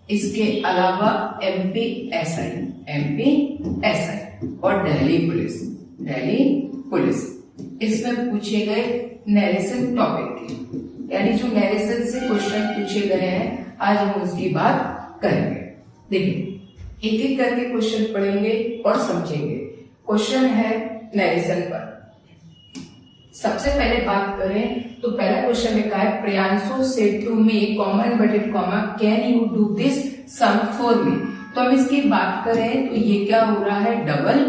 इसके अलावा एमपीएसआई और दिल्ली पुलिस इसमें पूछे गए नरेशन टॉपिक थे, यानी जो नरेशन से क्वेश्चन पूछे गए हैं आज हम उसकी बात करेंगे। देखिए एक एक करके क्वेश्चन पढ़ेंगे और समझेंगे। क्वेश्चन है नरेशन पर। सबसे पहले बात करें तो पहला क्वेश्चन लिखा है Priyanshu said to me comma inverted comma can you do this sum for me. तो हम इसकी बात करें तो ये क्या हो रहा है, डबल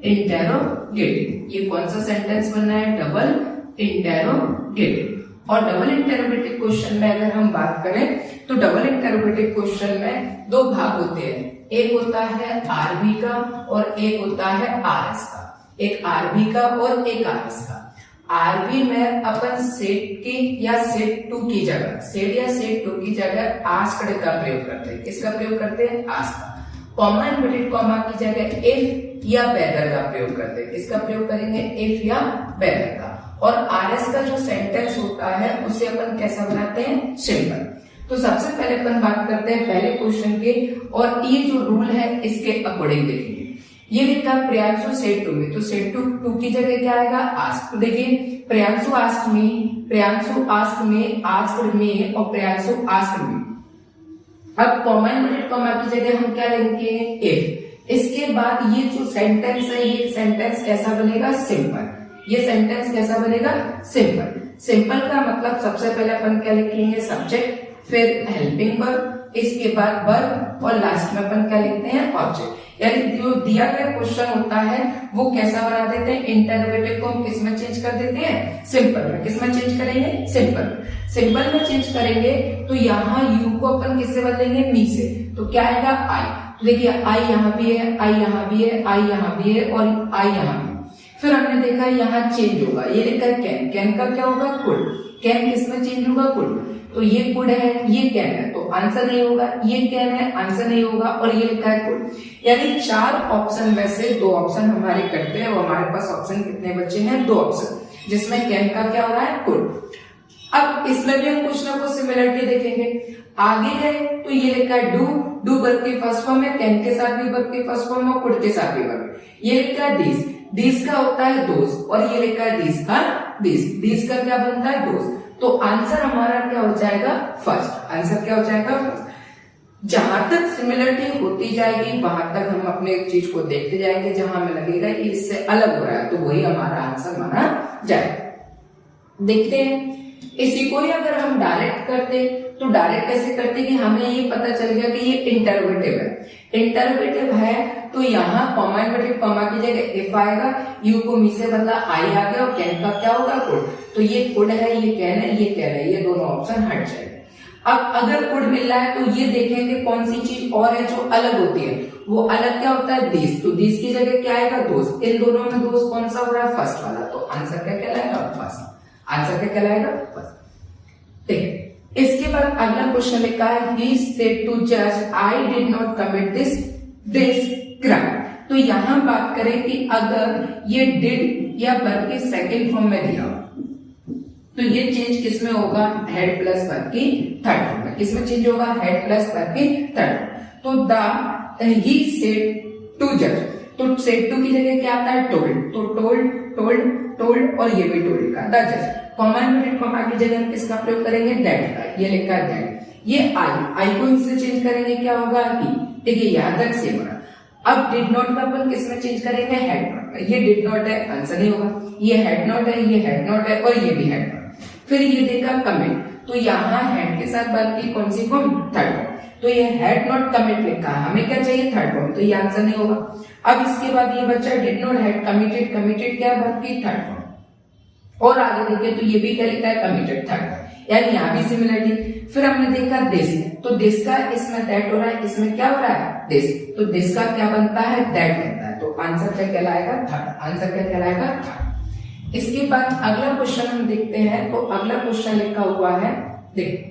इंटेरोगेटिव। ये कौन सा सेंटेंस बनना है, डबल इंटेरोगेटिव। और डबल इंटेरोगेटिव क्वेश्चन में अगर हम बात करें तो डबल इंटेरोगेटिव क्वेश्चन में दो भाग होते हैं, एक होता है आरबी का और एक होता है आरएस का। एक आरबी का और एक आरएस का। आरबी में अपन सेट की या सेट टू की जगह, सेट या सेट टू की जगह आस्क्ड का प्रयोग करते हैं। किसका प्रयोग करते हैं, आस्क्ड। कॉमा इनवर्टेड कॉमा की जगह इफ या वेदर का प्रयोग करते हैं। किसका प्रयोग करेंगे, इफ या वेदर का। और आरएस का जो सेंटेंस होता है उसे अपन कैसा बनाते हैं, सिंपल। तो सबसे पहले अपन बात करते हैं पहले क्वेश्चन के, और ये जो रूल है इसके अकॉर्डिंग देखेंगे। ये लिखा प्रियांशु सेड टू मी, तो सेड टू की जगह क्या आएगा, आस्क। तो देखिए Priyanshu asked me, asked me और प्रियांशु आस्क्ड मी। अब कॉमा इनवर्टेड कॉमा की जगह हम क्या लिखेंगे, इफ। इसके बाद ये जो सेंटेंस है ये सेंटेंस कैसा बनेगा, सिंपल। ये सेंटेंस कैसा बनेगा, सिंपल। सिंपल का मतलब सबसे पहले अपन क्या लिखेंगे, सब्जेक्ट, फिर हेल्पिंग वर्ब, इसके बाद वर्ब और लास्ट में अपन क्या लिखते हैं, ऑब्जेक्ट। यानी जो दिया गया क्वेश्चन होता है वो कैसा बना देते हैं, इंटरोगेटिव को हम किस में चेंज कर देते हैं, सिंपल में। किस में चेंज करेंगे, सिंपल में चेंज करेंगे। तो यहाँ यू को अपन किससे बदलेंगे, मी से। तो क्या आएगा, आई। तो देखिए आई यहाँ भी है, आई यहाँ भी है, आई यहाँ भी है और आई यहाँ भी। फिर हमने देखा यहाँ चेंज होगा, ये लिखा है कैन। कैन का क्या होगा, कुड। कैन किस में चेंज होगा, कुड। तो ये कुड है, ये कैन है, तो आंसर नहीं होगा। ये कैन है, आंसर नहीं होगा। और ये लिखा है कुड। यानी 4 ऑप्शन में से 2 ऑप्शन हमारे कटते हैं। और हमारे पास ऑप्शन कितने बचे हैं, 2 ऑप्शन, जिसमें कैन का क्या हो रहा है, कुड। अब इसमें भी हम कुछ ना कुछ सिमिलरिटी देखेंगे। आगे गए तो ये लिखा है डू वर्ब की फर्स्ट फॉर्म है, कैन के साथ भी वर्ब की फर्स्ट फॉर्म और कुड के साथ भी वर्ब। ये लिखा है दिस का होता है दोस्त, और ये लिखा है दिस का क्या बनता है, दोस्त। तो आंसर हमारा क्या हो जाएगा, फर्स्ट। आंसर क्या हो जाएगा, फर्स्ट। जहां तक सिमिलरिटी होती जाएगी वहां तक हम अपने चीज को देखते जाएंगे, जहां हमें लगेगा कि इससे अलग हो रहा है तो वही हमारा आंसर माना जाएगा। देखते हैं इसी को ही अगर हम डायरेक्ट करते तो डायरेक्ट कैसे करते कि हमें ये पता चल गया कि ये इंटरोगेटिव है। इंटरोगेटिव है तो यहाँ कॉमा इनवर्टेड कॉमा की जगह इफ आएगा, यू को मी से बदला आई आ गया और कैन का क्या होगा, कुड। तो ये कुड है, ये कैन है, ये कैन है, ये दोनों ऑप्शन हट जाएंगे। अब अगर कुड मिल रहा है तो ये देखेंगे कौन सी चीज और है जो अलग होती है। वो अलग क्या होता है, दिस। तो दिस की जगह क्या आएगा, दोस्त। इन दोनों में दोस्त कौन सा हो रहा है, फर्स्ट वाला। तो आंसर क्या कहलाएगा, फर्स्ट। आंसर क्या कहलाएगा, फर्स्ट। देखिए इसके बाद अगला क्वेश्चन लिखा है he said to judge I did not commit this crime। तो यहां बात करें कि अगर ये did या वर्ब के सेकंड फॉर्म में दिया हो तो ये चेंज किसमें होगा, हेड प्लस वर्ब की थर्ड फॉर्म में। किसमें चेंज होगा, हेड प्लस वर्ब की थर्ड। तो he said to judge, तो said to की जगह क्या आता है, told। तो told और ये भी told का द जज। कॉमा इनवर्टेड कॉमा की जगह हम किसका प्रयोग करेंगे, दैट का। ये लिखा है दैट। ये आई को इससे चेंज करेंगे, क्या होगा, ही। देखिए यहां तक सेम है। अब डिड नॉट का अपन किसमें चेंज करेंगे, हेड नॉट। ये डिड नॉट है, आंसर नहीं होगा। ये हेड नॉट है, ये हेड नॉट है और ये भी हेड नॉट। फिर ये देखा कमिट, तो यहाँ हेड के साथ वर्ब की कौन सी फॉर्म, थर्ड फॉर्म। तो ये हेड नॉट कमिट लिखा है, हमें क्या चाहिए, थर्ड फॉर्म। तो ये आंसर नहीं होगा। अब इसके बाद ये बच्चा डिड नॉट हैड कमिटेड क्या, वर्ब की थर्ड फॉर्म। और आगे देखिए तो ये भी क्या लिखा है, कमिटेड थर्ड। यानी यहाँ भी सिमिलरिटी। फिर हमने देखा दिस, तो दिस का इसमें दैट हो रहा है, इसमें क्या हो रहा है, दिस। तो दिस का क्या बनता है, दैट बनता है। तो आंसर क्या कहलाएगा, थर्ड। आंसर क्या कहलाएगा, थर्ड। इसके बाद अगला क्वेश्चन हम देखते हैं। तो अगला क्वेश्चन लिखा हुआ है, देखिए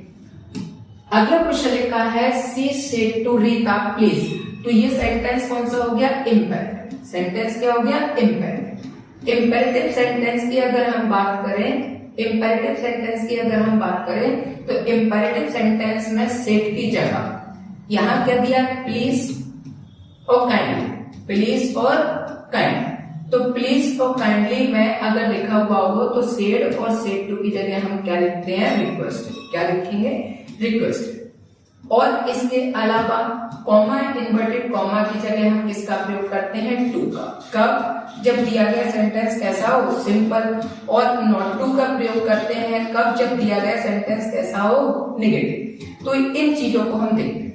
अगला क्वेश्चन लिखा है she said to Rita please. तो ये सेंटेंस कौन सा हो गया, इम्पेरेटिव। सेंटेंस क्या हो गया, इम्पेरेटिव। इम्पेरेटिव सेंटेंस की अगर हम बात करें, तो इम्पेरेटिव सेंटेंस में सेट की जगह यहाँ क्या दिया, प्लीज और काइंडली, प्लीज और काइंडली। तो प्लीज और काइंडली में अगर लिखा हुआ हो तो सेड और सेड टू की जगह हम क्या लिखते हैं, रिक्वेस्टेड। क्या लिखेंगे, रिक्वेस्टेड। और इसके अलावा कॉमा, इन्वर्टेड कॉमा की जगह हम किसका प्रयोग करते हैं, टू का। कब, जब दिया गया सेंटेंस कैसा हो, सिंपल। और नॉट टू का प्रयोग करते हैं कब, जब दिया गया सेंटेंस कैसा हो, नेगेटिव। तो इन चीजों को हम देखते हैं।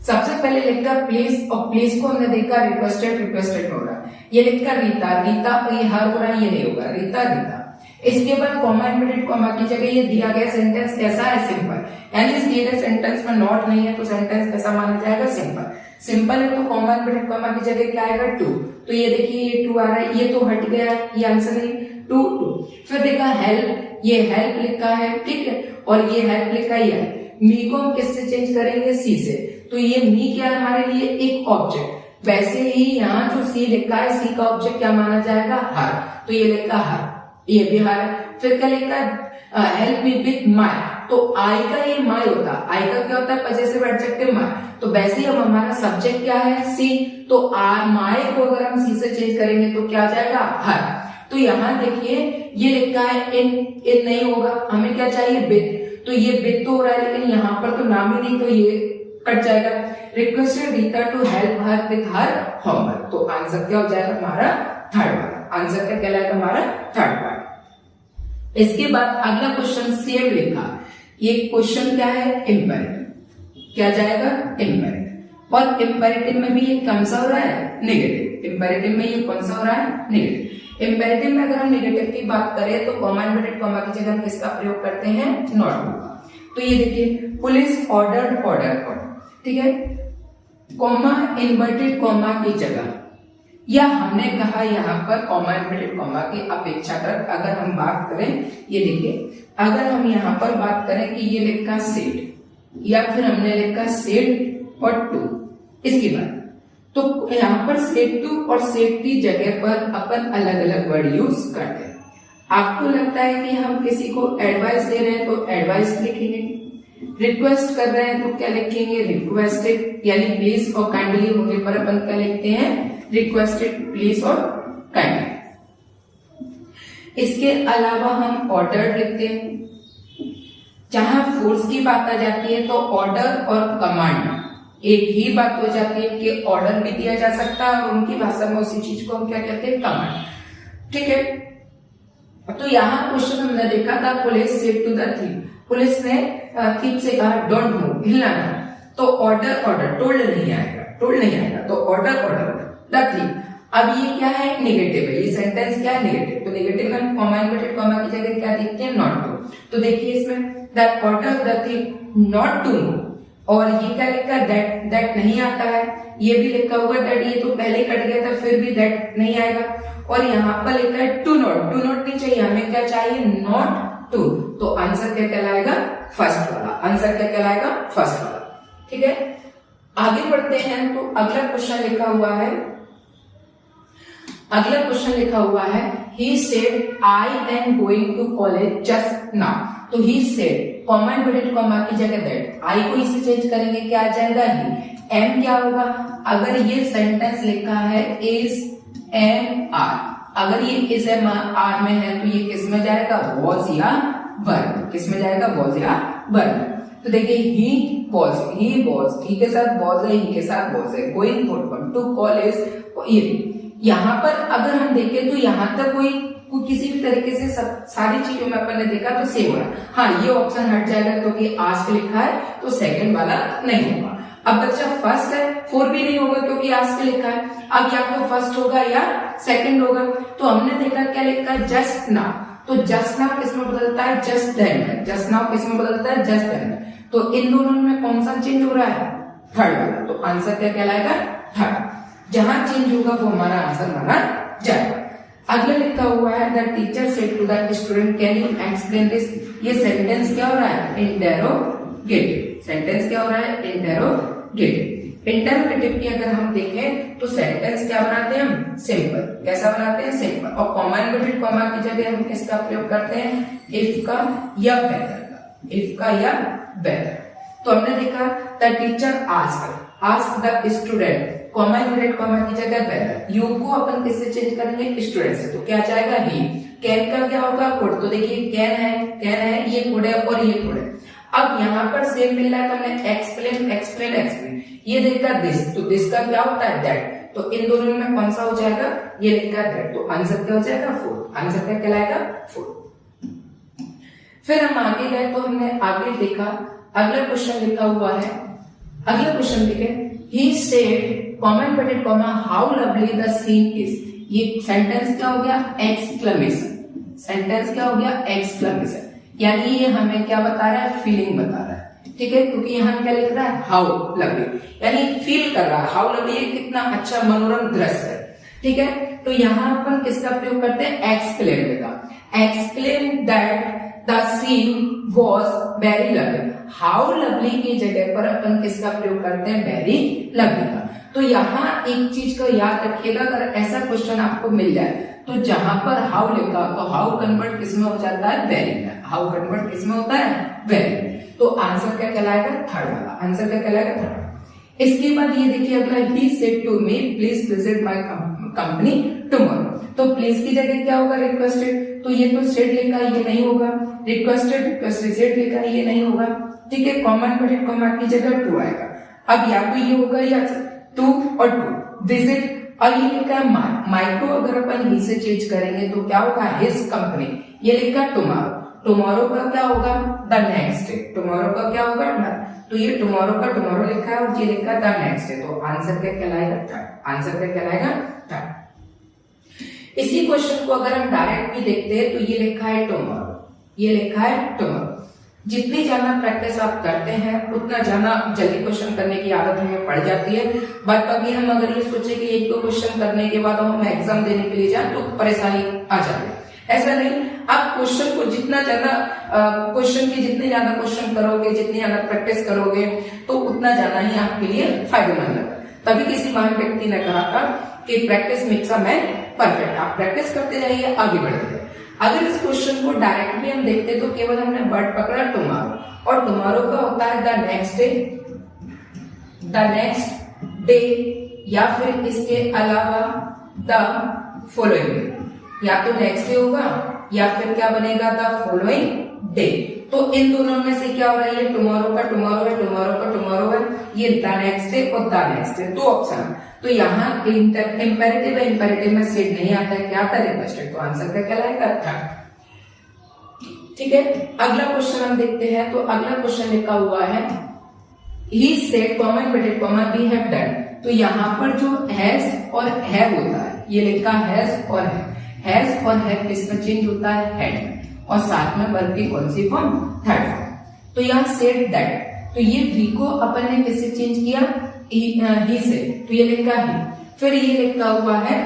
सबसे पहले लिखा प्लीज, और प्लीज को हमने देखा रिक्वेस्टेड, रिक्वेस्टेड हो रहा है। ये लिखा रीता, रीता, ये हर हो रहा है, ये नहीं होगा, रीता रीता। इसके बाद कॉमा, इन्वर्टेड कॉमा की जगह ये दिया गया सेंटेंस कैसा है, सिंपल। यानी इस दिए गए सेंटेंस में नॉट नहीं है तो सेंटेंस कैसा माना जाएगा, सिंपल। सिंपल है तो कॉमा, इन्वर्टेड कॉमा की जगह क्या आएगा, टू। तो ये देखिए ये टू आ रहा है, ये तो हट गया, ये आंसर नहीं, टू टू। फिर देखा हेल्प, ये हेल्प लिखा है, ठीक है, और ये हेल्प लिखा है। मी को हम किससे चेंज करेंगे, सी से। तो ये मी क्या है हमारे लिए, एक ऑब्जेक्ट। वैसे ही यहाँ जो सी लिखा है, सी का ऑब्जेक्ट क्या माना जाएगा, हर। तो ये लिखा हर, ये भी हर। फिर क्या लिखा, हेल्प मी विथ माय। तो आई का ये माय होता है, आई का क्या होता है, पजेसिव एडजेक्टिव माय। तो वैसे ही अब हमारा सब्जेक्ट क्या है, सी। तो आर, माय को अगर हम सी से चेंज करेंगे तो क्या जाएगा, हर। तो यहाँ देखिए ये लिखा है इन, इन नहीं होगा, हमें क्या चाहिए, विथ। तो ये विथ तो हो रहा है, लेकिन यहाँ पर तो नाम ही नहीं, तो ये कट जाएगा। Requested Rita to help her with her homework. तो आंसर क्या हो जाएगा हमारा, थर्ड वाला। आंसर क्या कहलाएगा हमारा, थर्ड पार्ट। इसके बाद अगला क्वेश्चन सेम लिखा। ये क्वेश्चन क्या है, इंपेरेटिव। क्या जाएगा, इंपेरेटिव। और इंपेरेटिव में भी ये कौन सा हो रहा है, नेगेटिव। इंपेरेटिव में ये कौन सा हो रहा है, नेगेटिव। इंपेरेटिव में अगर हम नेगेटिव की बात करें तो कॉमा, इन्वर्टेड कॉमा की जगह हम किसका प्रयोग करते हैं, नॉट टू का। तो ये देखिए पुलिस ऑर्डर्ड, ऑर्डर, ऑर्डर, ठीक है। कॉमा, इन्वर्टेड कॉमा की जगह, या हमने कहा यहाँ पर कॉमा, इन्वर्टेड कॉमा की अपेक्षाकृत अगर हम बात करें, ये देखिए अगर हम यहाँ पर बात करें कि ये लिखा सेड, या फिर हमने लिखा सेड और टू, इसकी बात, तो यहाँ पर सेड टू और सेड की जगह पर अपन अलग अलग वर्ड यूज करते हैं। आपको लगता है कि हम किसी को एडवाइस दे रहे हैं तो एडवाइस लिखेंगे, रिक्वेस्ट कर रहे हैं तो क्या लिखेंगे, रिक्वेस्टेड। यानी प्लीज और काइंडली होने पर अपन क्या लिखते हैं, रिक्वेस्टेड, प्लीज और काइंडली। इसके अलावा हम ऑर्डर लिखते हैं। जहां फोर्स की बात आ जाती है तो ऑर्डर और कमांड एक ही बात हो जाती है कि ऑर्डर भी दिया जा सकता है और उनकी भाषा में उसी चीज को हम क्या कहते हैं, कमांड, ठीक है। तो यहाँ क्वेश्चन हमने देखा था, police said to the thief. Police ने थीफ से कहा डोंट मूव, हिलना नहीं। तो ऑर्डर, ऑर्डर, टोल्ड नहीं आएगा, टोल्ड नहीं आएगा, तो ऑर्डर, ऑर्डर द थीफ। अब ये क्या है, नेगेटिव है, ये सेंटेंस क्या है, नेगेटिव। तो नेगेटिव में कॉमा, इन्वर्टेड कॉमा की जगह क्या देखते हैं, नॉट टू। तो देखिए इसमें that order the thief not to move, और ये क्या लिखा है, दैट, दैट नहीं आता है। ये भी लिखा होगा दैट, ये तो पहले कट गया था, फिर भी दैट नहीं आएगा। और यहाँ पर लिखा है टू नॉट, टू नॉट नहीं चाहिए, हमें क्या चाहिए, नॉट टू। तो आंसर क्या कहलाएगा, फर्स्ट वाला। आंसर क्या कहलाएगा, फर्स्ट वाला, ठीक है। आगे बढ़ते हैं तो अगला क्वेश्चन लिखा हुआ है, अगला क्वेश्चन लिखा हुआ है, he said I am going to college just now. तो he said, comma, inverted comma की जगह दैट, आई को इससे चेंज करेंगे, क्या आ जाएगा, ही। एम क्या होगा, अगर ये सेंटेंस लिखा है इज एम आर, अगर ये इज एम आर में है तो ये किस में जाएगा, वॉज या वर्ब। किस में जाएगा, वॉज या वर्ब। तो देखिए ही वॉज, ही के साथ वॉज है, ही के साथ वॉज है, गोइंग टू कॉलेज। ये यहाँ पर अगर हम देखें तो यहाँ तक कोई किसी भी तरीके से सब सारी चीजों में अपन ने देखा तो सेम हो रहा है। हाँ, ये ऑप्शन हट जाएगा क्योंकि आस्क लिखा है, तो सेकंड वाला नहीं होगा। अब बच्चा फर्स्ट है, फोर भी नहीं होगा क्योंकि आस्क लिखा है। अब या तो फर्स्ट होगा या सेकंड होगा। तो हमने देखा क्या लिखा है, जस्ट नाउ। तो जस्ट नाउ किसमें बदलता है, जस्ट देन में। जस्ट नाउ किसमें बदलता है, जस्ट देन में। तो इन दोनों में कौन सा चेंज हो रहा है, थर्ड वाला। तो आंसर क्या कहलाएगा, थर्ड। जहां चेंज होगा वो हमारा आंसर माना जाएगा। अगला लिखा हुआ है, the teacher said to the student can you explain this. ये सेंटेंस क्या हो रहा है, इंटेरोगेटिव। सेंटेंस क्या हो रहा है, इंटेरोगेटिव। इंटेरोगेटिव की अगर हम देखें तो सेंटेंस क्या बनाते हैं हम, सिंपल। कैसा बनाते हैं, सिंपल। और कॉमा, इन्वर्टेड कॉमा की जगह हम किसका प्रयोग करते हैं, इफ का या वेदर का, इफ का या वेदर। तो हमने देखा the teacher asked the student, comma inverted comma की जगह वेदर, यू को अपन किससे चेंज करेंगे, स्टूडेंट से, तो क्या जाएगा ही। कैन का क्या होगा, कुड, तो देखिए कैन है, ये कुड है और ये कुड है। अब यहाँ पर सेम मिल रहा है, तो हमने एक्सप्लेन, ये देखा दिस, तो दिस का क्या होता है दैट, तो इन दोनों में कौन सा हो जाएगा, ये लिखा दैट, तो आंसर क्या हो जाएगा 4, आंसर क्या कहलाएगा 4। फिर हम आगे गए तो हमने आगे देखा, अगला क्वेश्चन लिखा हुआ है, अगला क्वेश्चन लिखे, he said comma inverted comma how lovely the scene is, ये सेंटेंस क्या हो गया, एक्सक्लेमेशन, सेंटेंस क्या हो गया, एक्सक्लेमेशन, यानी ये हमें क्या बता रहा है, फीलिंग बता रहा है, ठीक है, क्योंकि यहाँ क्या लिख रहा है, हाउ लवली, यानी फील कर रहा है, हाउ लवली, ये कितना अच्छा मनोरम दृश्य है, ठीक है। तो यहाँ अपन किसका प्रयोग करते हैं, एक्सक्लेम का, exclaim that the scene was very lovely, how lovely की जगह पर अपन किसका प्रयोग करते हैं, वेरी लवली का। तो यहाँ एक चीज को याद रखिएगा, अगर ऐसा क्वेश्चन आपको मिल जाए तो जहां पर हाउ लिखा तो हाउ कन्वर्ट किसमें हो जाता है, वेरी में, हाउ कन्वर्ट किसमें होता है, वेरी में, तो आंसर क्या कहलाएगा, थर्ड वाला, आंसर क्या कहलाएगा, थर्ड। इसके बाद ये देखिए अगला, he said to me please visit my company tomorrow, तो प्लीज की जगह क्या होगा, रिक्वेस्टेड, तो ये तो सेड लिखा है, ये नहीं होगा, रिक्वेस्टेड सेड लिखा है, ये नहीं होगा, ठीक है, कॉमन इनवर्टेड कॉमा की जगह टू आएगा। अब या तो ये होगा या टू और टू, विजिट, और ये लिखा है माई को अगर अपन ही से चेंज करेंगे तो क्या होगा, हिज कंपनी, ये लिखा टुमारो, टुमारो का क्या होगा, द नेक्स्ट डे, टुमारो का क्या होगा, तो ये टुमारो का टुमारो लिखा है और ये लिखा द नेक्स्ट डे, तो आंसर क्या कहलाएगा, थर्ड, आंसर क्या कहलाएगा, थर्ड। इसी क्वेश्चन को अगर हम डायरेक्ट भी देखते हैं तो ये लिखा है टुमारो, ये लिखा है टुमारो। जितनी ज्यादा प्रैक्टिस आप करते हैं उतना ज्यादा जल्दी क्वेश्चन करने की आदत हमें पड़ जाती है, बट अभी हम अगर ये सोचे कि एक दो क्वेश्चन करने के बाद हम एग्जाम देने के लिए जाए तो परेशानी आ जाती है, ऐसा नहीं। आप क्वेश्चन को जितना ज्यादा जितने ज्यादा क्वेश्चन करोगे, जितनी ज्यादा प्रैक्टिस करोगे तो उतना ज्यादा ही आपके लिए फायदेमंद है। तभी किसी महान व्यक्ति ने कहा था कि practice makes a man perfect, आप प्रैक्टिस करते जाइए, आगे बढ़ते जाइए। अगर इस क्वेश्चन को डायरेक्टली हम देखते तो केवल हमने वर्ड पकड़ा टुमारो, और टुमारो का होता है द नेक्स्ट डे, या फिर इसके अलावा द फॉलोइंग डे, या तो नेक्स्ट डे होगा या फिर क्या बनेगा, द फॉलोइंग डे। तो इन दोनों में से क्या हो रहा है, ये टुमारो का टुमारो है, टुमारो का टुमारो है, ये द नेक्स्ट डे और द नेक्स्ट डे, दो ऑप्शन है। तो यहाँ इंपेरेटिव है, इंपेरेटिव में सेड नहीं आता है, क्या आता है, रिक्वेस्टेड, तो आंसर क्या कहलाएगा, थर्ड, ठीक है। अगला क्वेश्चन हम देखते हैं, तो अगला क्वेश्चन लिखा हुआ है, he said comma inverted comma we have done, तो यहाँ पर जो हैज और हैव होता है, ये लिखा हैज और हैज और हैव किसमें चेंज होता है, हेड में, और साथ में वर्ब की कौन सी फॉर्म, थर्ड फॉर्म। तो यहाँ सेड दैट, तो ये वी को अपन ने किससे चेंज किया, ही से, तो ये लिखा ही, फिर ये लिखा हुआ है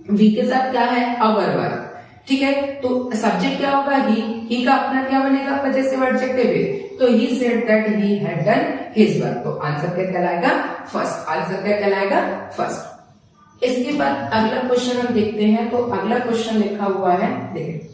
वी के साथ क्या है, अवर वर्ब, ठीक है। तो सब्जेक्ट क्या होगा, ही का अपना क्या बनेगा, पजेसिव एडजेक्टिव है, तो he said that he had done his work, तो आंसर क्या कहलाएगा, फर्स्ट, आंसर क्या कहलाएगा, फर्स्ट। इसके बाद अगला क्वेश्चन हम देखते हैं, तो अगला क्वेश्चन लिखा हुआ है, देखिए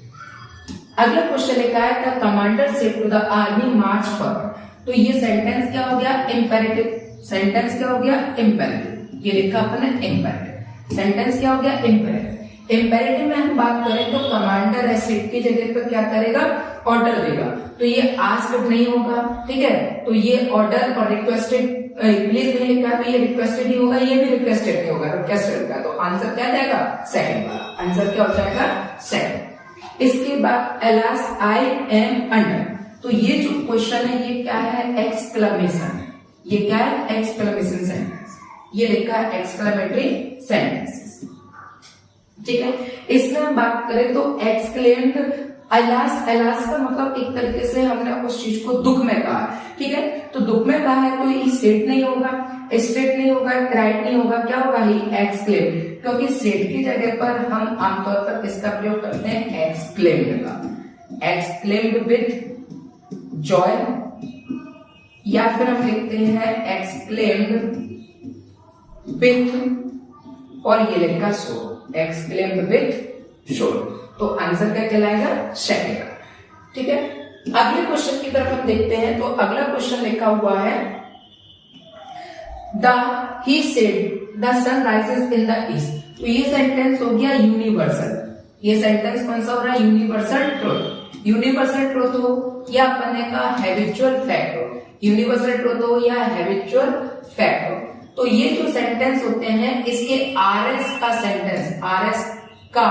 अगला क्वेश्चन लिखा है, the commander said to the army march forward, तो ये सेंटेंस क्या हो गया, इंपेरेटिव, सेंटेंस क्या हो गया, इंपेरेटिव, ये लिखा अपने इंपेरेटिव, सेंटेंस क्या हो गया, इंपेरेटिव। इंपेरेटिव में हम बात करें तो कमांडर है, सेड की जगह पर क्या करेगा, ऑर्डर देगा, तो ये आस्क्ड नहीं होगा, ठीक है, तो ये ऑर्डर और रिक्वेस्टेड, प्लीज नहीं लिखा तो ये रिक्वेस्टेड ही होगा, ये भी रिक्वेस्टेड नहीं होगा, रिक्वेस्टेड का, तो आंसर क्या जाएगा, सेकंड वाला, आंसर क्या हो जाएगा, सेकंड। इसके बाद एलास आई एम अंडर, तो ये जो क्वेश्चन है ये क्या है, एक्सक्लेमेशन, ये क्या है, एक्सक्लेमेशन सेंटेंस, ये लिखा है एक्सक्लेमेटरी सेंटेंसेस, ठीक है। इसमें हम बात करें तो एक्सक्लेम्ड, अलास, अलास का मतलब एक तरीके से हमने उस चीज को दुख में कहा, ठीक है, तो दुख में कहा है तो ये सेड नहीं होगा, स्टेट नहीं होगा, क्राइड नहीं होगा, क्या होगा, ही एक्सक्लेम, क्योंकि सेड की जगह पर हम आमतौर पर किसका प्रयोग करते हैं, एक्सक्लेम्ड का, एक्सक्लेम्ड विद जॉय, या फिर हम लिखते हैं एक्सक्लेम्ड विथ, और ये लिखा शो, एक्सक्लेम्ड विथ शो, तो आंसर क्या कहलाएगा, सेकंड, ठीक है। अगले क्वेश्चन की तरफ हम देखते हैं, तो अगला क्वेश्चन लिखा हुआ है, the he said the sun rises in the east. तो ये सेंटेंस हो गया यूनिवर्सल। ये सेंटेंस कौन सा हो रहा है? Universal truth. यूनिवर्सल ट्रूथ हो या अपन ने कहा हैबिचुअल फैक्ट हो, यूनिवर्सल ट्रूथ हो या हैबिचुअल फैक्ट हो। तो ये जो सेंटेंस होते हैं इसके आरएस का सेंटेंस, आरएस का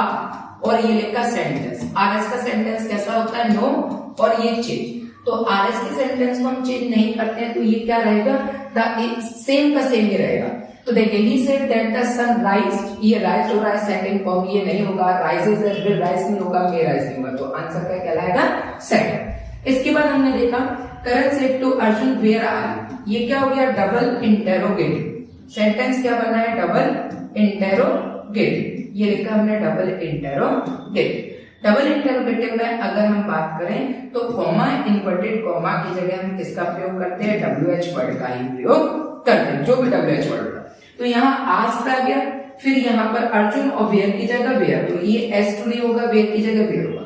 और ये लिखा सेंटेंस, आरएस का सेंटेंस कैसा होता है? नो और ये चेंज। तो आरएस के सेंटेंस को हम चेंज नहीं करते हैं तो ये क्या रहेगा? द सेम का सेम ही रहेगा। तो देखिए he said that the sun rise, ये राइज हो रहा है सेकंड फॉर्म, ये नहीं होगा, राइजेस है फिर राइज नहीं होगा, मे राइज नहीं होगा, तो आंसर क्या कहलाएगा? सेकंड। इसके बाद हमने देखा Karan said to Arjun where are you, ये क्या हो गया? Double interrogative. सेंटेंस क्या बना है? Double interrogative. ये लिखा हमने डबल इंटेरोगेटिव। डबल इंटेरोगेटिव में अगर हम बात करें तो कॉमा, इन्वर्टेड कॉमा की जगह हम किसका प्रयोग करते हैं? WH वर्ड का ही प्रयोग करते हैं, जो भी WH वर्ड होगा। तो यहाँ आस्क्ड आ गया, फिर यहाँ पर अर्जुन और वेयर की जगह वेयर, तो ये एस टू नहीं होगा, वेयर की जगह वेयर होगा।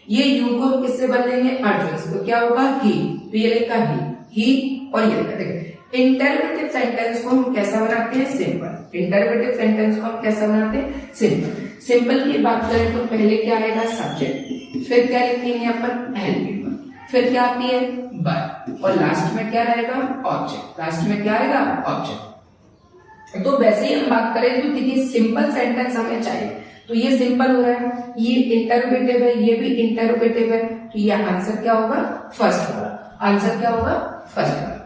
ये यू को हम किससे बदलेंगे? अर्जुन से, तो क्या होगा? ही। तो ये लिखा ही और ये लिखा। देखिए इंटरवेटिव सेंटेंस को हम कैसा बनाते हैं? सिंपल। इंटरवेटिव सेंटेंस को हम कैसा बनाते हैं? सिंपल। सिंपल की बात करें तो पहले क्या आएगा? सब्जेक्ट, फिर क्या लिखेंगे अपन? हेल्पिंग वर्ब, फिर क्या आती है? बाय, और लास्ट में क्या रहेगा? ऑब्जेक्ट। लास्ट में क्या आएगा? ऑब्जेक्ट। तो वैसे ही हम बात करें तो देखिए सिंपल सेंटेंस हमें चाहिए, तो ये सिंपल हो रहा है, ये इंटरोगेटिव है, ये भी इंटरोगेटिव है, तो ये आंसर क्या होगा? फर्स्ट वाला। आंसर क्या होगा? फर्स्ट वाला।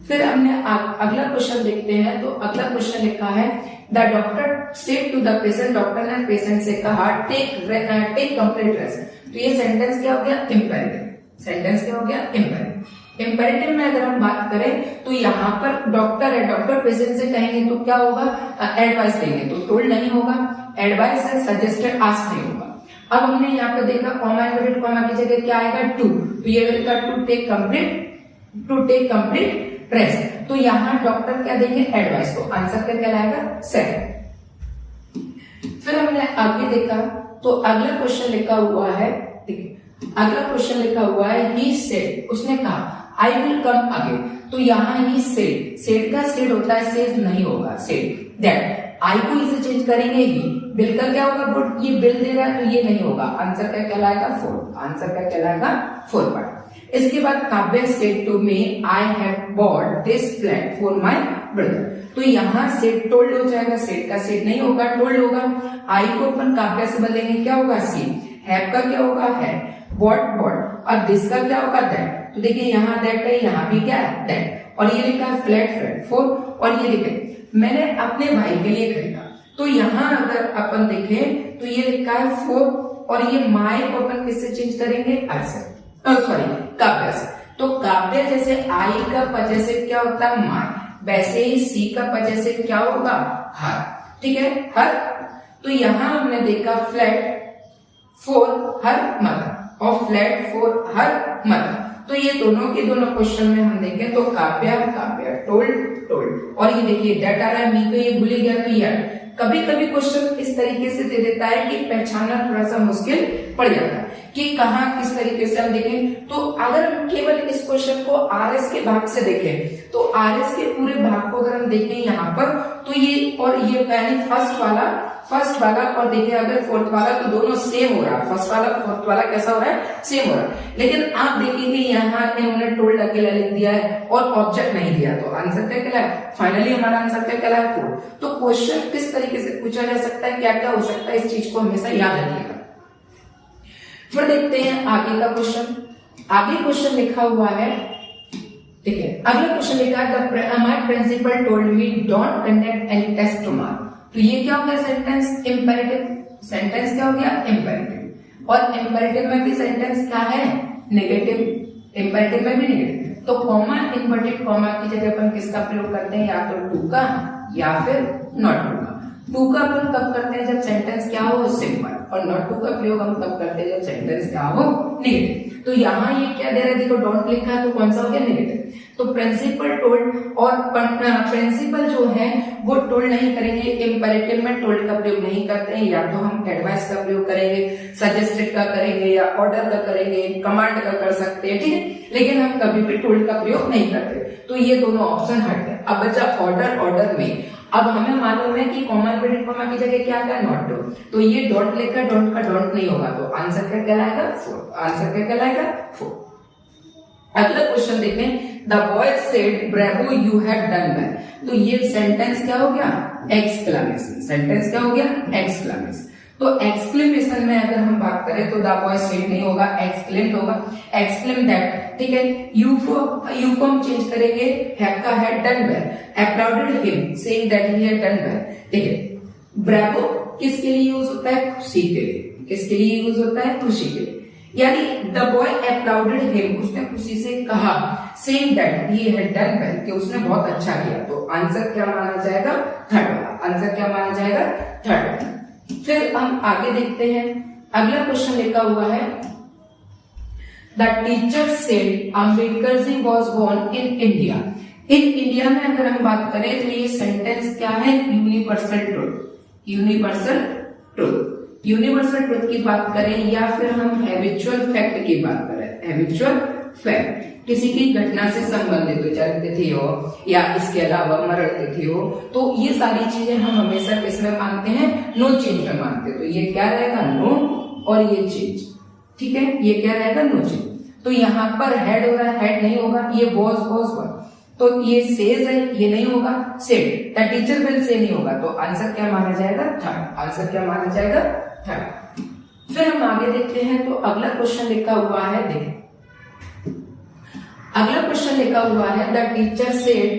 फिर हमने अगला क्वेश्चन देखते हैं। तो अगला क्वेश्चन लिखा है the doctor said to the patient, doctor ने पेशेंट से कहा टेक कंप्लीट रेस्ट। तो ये सेंटेंस क्या हो गया? इंपेरेटिव। सेंटेंस क्या हो गया? इंपेरेटिव। इंपेरेटिव में अगर हम बात करें तो यहाँ पर डॉक्टर है, डॉक्टर पेशेंट से कहेंगे तो क्या होगा? एडवाइस देंगे, तो टोल्ड नहीं होगा, एडवाइस है, सजेस्टेड, आस्क नहीं होगा। अब हमने यहाँ पर देखा कॉमा, इन्वर्टेड कॉमा की जगह क्या आएगा? टू, तो ये रहेगा टू टेक कंप्लीट रेस्ट। तो यहाँ डॉक्टर क्या देंगे? एडवाइस को। आंसर क्या कहलाएगा? सेकंड। फिर हमने आगे देखा तो अगला क्वेश्चन लिखा हुआ है, देखिए अगला क्वेश्चन लिखा हुआ है ही सेड, उसने कहा आई विल कम अगेन। तो यहाँ ही सेड, सेड का सेड होता है, सेज नहीं होगा, सेड दैट। आई को इसे चेंज करेंगे ही, बिल का क्या होगा? गुड, ये बिल दे रहा है तो ये नहीं होगा, आंसर क्या कहलाएगा? फोर। आंसर क्या कहलाएगा? Four part. इसके बाद Kavya said to me I have bought this flat for my brother. तो यहाँ सेड टोल्ड हो जाएगा, सेड का सेड नहीं होगा, टोल्ड होगा। आई को अपन काव्य से बदलेंगे, क्या होगा? सी। हैव का क्या होगा? है। बॉट, और दिस का क्या होगा? दैट। तो देखिए यहाँ दैट है, यहाँ भी क्या है? दैट। और ये लिखा है फ्लैट फॉर, और ये लिखे मैंने अपने भाई के लिए खरीदा। तो यहाँ अगर अपन देखें तो ये लिखा है फॉर, और ये माय को अपन किससे चेंज करेंगे? आई से, सॉरी काव्य से। तो काव्य जैसे आई का पजेसिव क्या होता है? माय, वैसे ही सी का पजेसिव क्या होगा? हर। ठीक है, हर। तो यहाँ हमने देखा फ्लैट फॉर हर मदर और फ्लैट फॉर हर मदर। तो ये दोनों के दोनों क्वेश्चन में हम देखें तो काव्य टोल्ड, और ये देखिए दैट आ रहा है, मी को ये भूल गया तो ये। कभी कभी क्वेश्चन इस तरीके से दे देता है कि पहचानना थोड़ा सा मुश्किल पड़ जाता है कि कहाँ किस तरीके से हम देखें। तो अगर हम केवल इस क्वेश्चन को आरएस के भाग से देखें तो आरएस के पूरे भाग को अगर हम देखें यहाँ पर तो ये और ये यानी फर्स्ट वाला और देखिए अगर फोर्थ वाला तो दोनों सेम हो रहा है। फर्स्ट वाला फोर्थ वाला कैसा हो रहा है? सेम हो रहा है। लेकिन आप देखेंगे यहाँ इन्होंने टोल्ड अकेला लिख दिया है और ऑब्जेक्ट नहीं दिया, तो आंसर क्या कहलाए? फाइनली हमारा आंसर क्या कहलाए? फोर। तो क्वेश्चन किस तरीके से पूछा जा सकता है, क्या क्या हो सकता है, इस चीज को हमेशा याद रखिएगा। फिर देखते हैं आगे का क्वेश्चन। आगे क्वेश्चन लिखा हुआ है, ठीक है, अगला क्वेश्चन लिखा है my principal told me don't conduct any test tomorrow. तो ये क्या हो गया? Sentence imperative. सेंटेंस क्या हो गया? इंपेरेटिव। और इंपेरेटिव में भी सेंटेंस क्या है? नेगेटिव। इंपेरेटिव में भी नेगेटिव। तो कॉमा, इन्वर्टेड कॉमा की जगह अपन किसका प्रयोग करते हैं? या तो टू का या फिर नॉट टू का। टू का अपन कब करते हैं? जब सेंटेंस क्या हो? सिंपल। और नॉट टू का प्रयोग हम कब करते हैं? जब सेंटेंस क्या हो? नेगेटिव। तो यहाँ ये क्या दे रहा है? देखो डोंट लिखा है तो कौन सा हो गया? नेगेटिव। तो प्रिंसिपल टोल्ड, और प्रिंसिपल जो है वो टोल्ड नहीं करेंगे, इंपेरेटिव में टोल्ड का प्रयोग नहीं करते हैं। या तो हम एडवाइस का प्रयोग करेंगे, सजेस्टेड का करेंगे, या ऑर्डर का करेंगे, कमांड का कर सकते हैं, ठीक है, लेकिन हम कभी भी टोल्ड का प्रयोग नहीं करते। तो ये दोनों ऑप्शन हट गए। अब बचा ऑर्डर, ऑर्डर में अब हमें मालूम है कि कॉमा इन्वर्टेड कॉमा की जगह क्या था, नॉट टू, तो ये डॉट लेकर डॉट का डॉट नहीं होगा, तो आंसर क्या कहलाएगा, 4। आंसर क्या कहलाएगा, 4। अगला क्वेश्चन देखें, the boy said bravo you have done well, तो ये सेंटेंस क्या हो गया, एक्सक्लेमेशन। सेंटेंस क्या हो गया, एक्सक्लेमेशन। तो एक्सक्लेमेशन में अगर हम बात करें तो द बॉय सेड नहीं होगा, एक्सक्लेम्ड होगा, एक्सक्लेम दैट, ठीक है। यू को हम चेंज करेंगे, हैव का had done well, uploaded him saying that he had done well, ठीक है। ब्रेवो किसके लिए यूज होता है, खुशी के लिए। किसके लिए यूज होता है, खुशी के लिए। यानी द बॉय अपलॉडेड हिम, उसने खुशी से कहा, saying that he had done well, कि उसने बहुत अच्छा किया, तो आंसर क्या माना जाएगा, थर्ड वाला। आंसर क्या माना जाएगा, थर्ड वाला। फिर हम आगे देखते हैं, अगला क्वेश्चन लिखा हुआ है, the teacher said Ambedkar ji was born in India. In India में अगर हम बात करें तो ये सेंटेंस क्या है, universal truth. Universal truth, universal truth की बात करें या फिर हम हैबिचुअल फैक्ट की बात करें, हैबिचुअल फैक्ट किसी की घटना से संबंधित हो, जन्म तिथि हो या इसके अलावा मरण तिथि हो, तो ये सारी चीजें हम हमेशा किसमें मानते हैं, नो चेंज में मानते हैं। तो ये क्या रहेगा, नो, और ये चेंज, ठीक है, ये क्या रहेगा, नो चेंज। तो यहाँ पर हेड हो रहा है, हेड नहीं होगा, ये वॉज वन, तो ये सेज है, ये नहीं होगा, said. The teacher will say नहीं होगा, तो आंसर क्या माना जाएगा, थर्ड। आंसर क्या माना जाएगा, थर्ड। फिर हम आगे देखते हैं, तो अगला क्वेश्चन लिखा हुआ है, देखें अगला क्वेश्चन लिखा हुआ है, the teacher said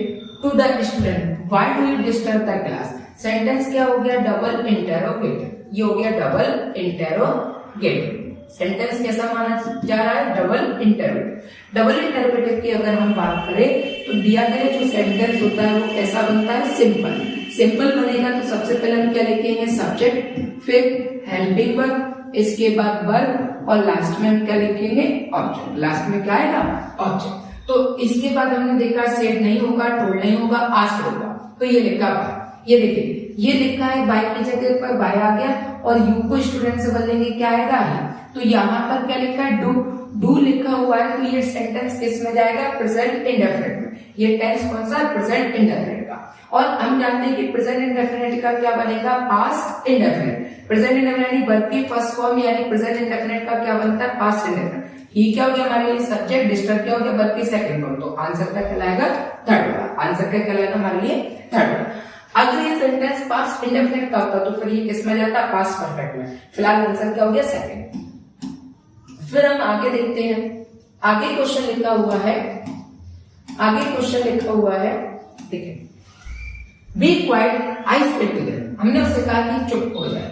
to the student why do you disturb the class. Sentence क्या हो गया, डबल इंटेरोगेटिव, ये हो गया डबल इंटेरोगेटिव। सेंटेंस कैसा माना जा रहा है, डबल इंटेरोगेटिव। डबल इंटेरोगेटिव की अगर हम बात करें तो दिया गया जो सेंटेंस होता है वो कैसा बनता है, सिंपल। सिंपल बनेगा तो सबसे पहले हम क्या लिखेंगे, सब्जेक्ट, फिर हेल्पिंग वर्ब, इसके बाद वर्ब, और लास्ट में हम क्या लिखेंगे, ऑब्जेक्ट। लास्ट में क्या आएगा, ऑब्जेक्ट। तो इसके बाद हमने देखा सेड नहीं होगा, टोल्ड नहीं होगा, आस्क्ड होगा, तो ये लिखा हुआ, ये देखिए ये लिखा है, बाय की जगह पर बाय आ गया, और यू को स्टूडेंट से बदलेंगे क्या आएगा, है। तो यहाँ पर क्या लिखा है, डू, डू लिखा हुआ है, तो ये सेंटेंस किस में जाएगा, प्रेजेंट इंडेफिनिट में। ये टेंस कौन सा, प्रेजेंट इंडेफिनिट का। और हम जानते हैं कि प्रेजेंट इंडेफिनिट का क्या बनेगा, past indefinite. Present indefinite verb की फर्स्ट फॉर्म यानी प्रेजेंट इंडेफिनिट का क्या बनता है, पास्ट इंडेफिनिट। ये क्या हो गया हमारे लिए, सब्जेक्ट, डिस्टर्ब क्या हो गया, वर्ब की सेकंड फॉर्म, तो आंसर क्या कहलाएगा, थर्ड वाला। आंसर क्या कहलाएगा हमारे लिए, थर्ड वाला। अगर ये सेंटेंस पास्ट इंडेफिनिट का होता तो फिर ये किस में जाता, पास्ट परफेक्ट में। फिलहाल आंसर क्या हो गया, सेकंड। फिर हम आगे देखते हैं, आगे क्वेश्चन लिखा हुआ है, आगे क्वेश्चन लिखा हुआ है, देखिए, be quiet I said to them, हमने उससे कहा कि चुप हो जाए,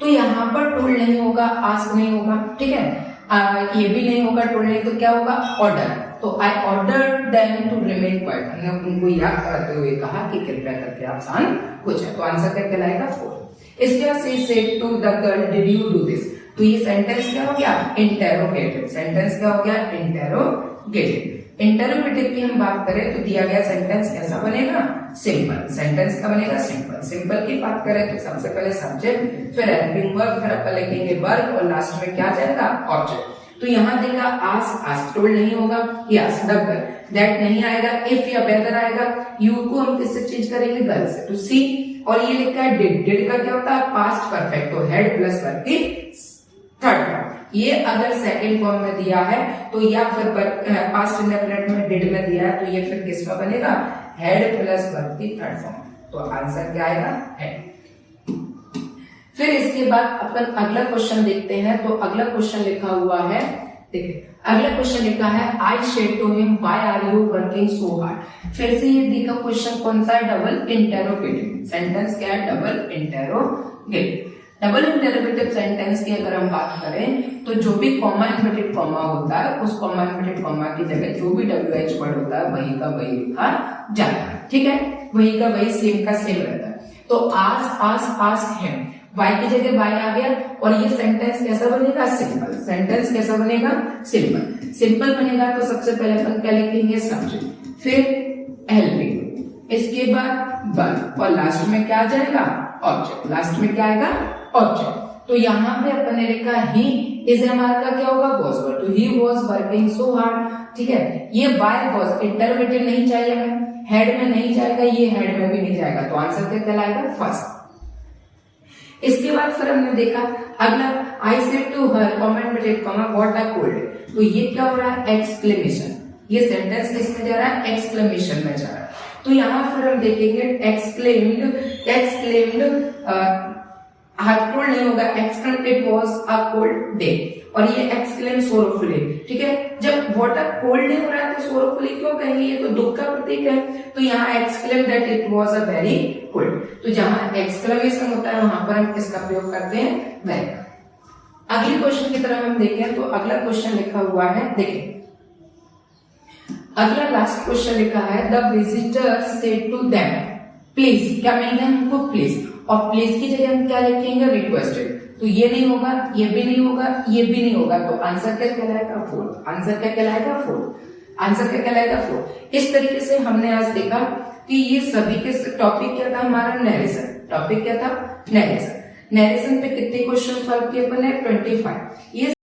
तो यहाँ पर टोल्ड नहीं होगा, आस्क नहीं होगा, ठीक है, ये भी नहीं होगा, टोल्ड नहीं, तो क्या होगा, ऑर्डर। तो I order them to remain quiet, हमने उनको याद कराते हुए कहा कि कृपया करके आप शांत हो जाए, तो आंसर क्या कहलाएगा, 4। इसके बाद she said to the girl did you do this, तो ये सेंटेंस क्या हो गया, इंटेरोगेटिव। सेंटेंस क्या हो गया, इंटेरोगेटिव। इंटेरोगेटिव की हम बात करें तो दिया गया सेंटेंस कैसा बनेगा, सिंपल। सेंटेंस का बनेगा सिंपल। सिंपल की बात करें तो सबसे पहले सब्जेक्ट, फिर हेल्पिंग वर्ब, फिर अपन लिखेंगे वर्ब, और लास्ट में क्या जाएगा, ऑब्जेक्ट। तो यहाँ देगा आस्क, टोल्ड नहीं होगा, यस द गर्ल, दैट नहीं आएगा, इफ या वेदर आएगा, यू को हम किससे चेंज करेंगे, गर्ल से, तो सी। और ये लिखा है डिड, डिड का क्या होता है, पास्ट परफेक्ट, तो हेड प्लस वर्ब की थर्ड फॉर्म। ये अगर सेकंड फॉर्म में दिया है तो या फिर पास्ट इंडेफिनिट में डिड में दिया है तो ये फिर किस में बनेगा, हेड प्लस वर्ब की थर्ड फॉर्म, तो आंसर क्या आएगा, हेड। फिर इसके बाद अपन अगला क्वेश्चन देखते हैं, तो अगला क्वेश्चन लिखा हुआ है, देखिए अगला क्वेश्चन लिखा है, I said to him why are you working so hard. फिर से ये देखो क्वेश्चन कौन सा है, डबल इंटेरोगेटिव। सेंटेंस क्या है, double interrogative. Double interrogative sentence की अगर हम बात करें तो जो भी कॉमा इन्वर्टेड कॉमा होता है, उस कॉमा इन्वर्टेड कॉमा की जगह जो भी WH वर्ड होता है वही का वही लिखा जाता है, ठीक है, वही का वही सेम का सेम रहता है। तो आस्क हिम, वाई की जगह वाई आ गया, और ये सेंटेंस कैसा बनेगा, सिंपल। सेंटेंस कैसा बनेगा, सिंपल। सिंपल बनेगा तो सबसे पहले अपन क्या लिखेंगे, सब्जेक्ट, फिर हेल्पिंग, इसके बाद वर्ब, और लास्ट में क्या आ जाएगा, ऑब्जेक्ट। लास्ट में क्या आएगा, ऑब्जेक्ट। तो यहाँ पे अपन ने लिखा ही, इज हमारा का क्या होगा, वॉज वर्ब, तो he was working so hard, ठीक है। ये बाय वॉज इंटरमीडिएट नहीं चाहिए हमें, हेड में नहीं जाएगा, ये हेड में भी नहीं जाएगा, तो आंसर क्या कहलाएगा, फर्स्ट। इसके बाद फिर हमने देखा अगला, I said to her commented comma what a cold, तो ये क्या हो रहा है, एक्सक्लेमेशन, ये सेंटेंस किसमें जा रहा है, एक्सक्लेमेशन में जा रहा है। तो यहां फिर हम देखेंगे एक्सक्लेम्ड, हार्ट कोल्ड नहीं होगा, exclaimed it was a cold day, और ये एक्सक्लेम सोरोफुली, ठीक है। जब वाटर कोल्ड नहीं हो रहा है तो सोरोफुली क्यों कहेंगे, ये तो दुख का प्रतीक है, तो यहाँ exclaim that it was a very cold, तो जहां एक्सक्लेमेशन होता है वहां पर हम किसका प्रयोग करते हैं, वेरी। अगले क्वेश्चन की तरफ हम देखें तो अगला क्वेश्चन लिखा हुआ है, देखिए अगला लास्ट क्वेश्चन लिखा है, the visitor said to them please, क्या मिल रहा है हमको, प्लीज, और प्लीज की जगह हम क्या लिखेंगे, रिक्वेस्टेड, तो ये नहीं होगा, ये भी नहीं होगा, ये भी नहीं होगा, तो आंसर क्या कहलाएगा, फोर्थ, आंसर क्या कहलाएगा, फोर्थ, आंसर क्या कहलाएगा, फोर्थ। इस तरीके से हमने आज देखा कि ये सभी के टॉपिक क्या था हमारा, नरेशन, टॉपिक क्या था, नरेशन। नरेशन पे कितने क्वेश्चन सॉल्व किए अपन ने, 25। ये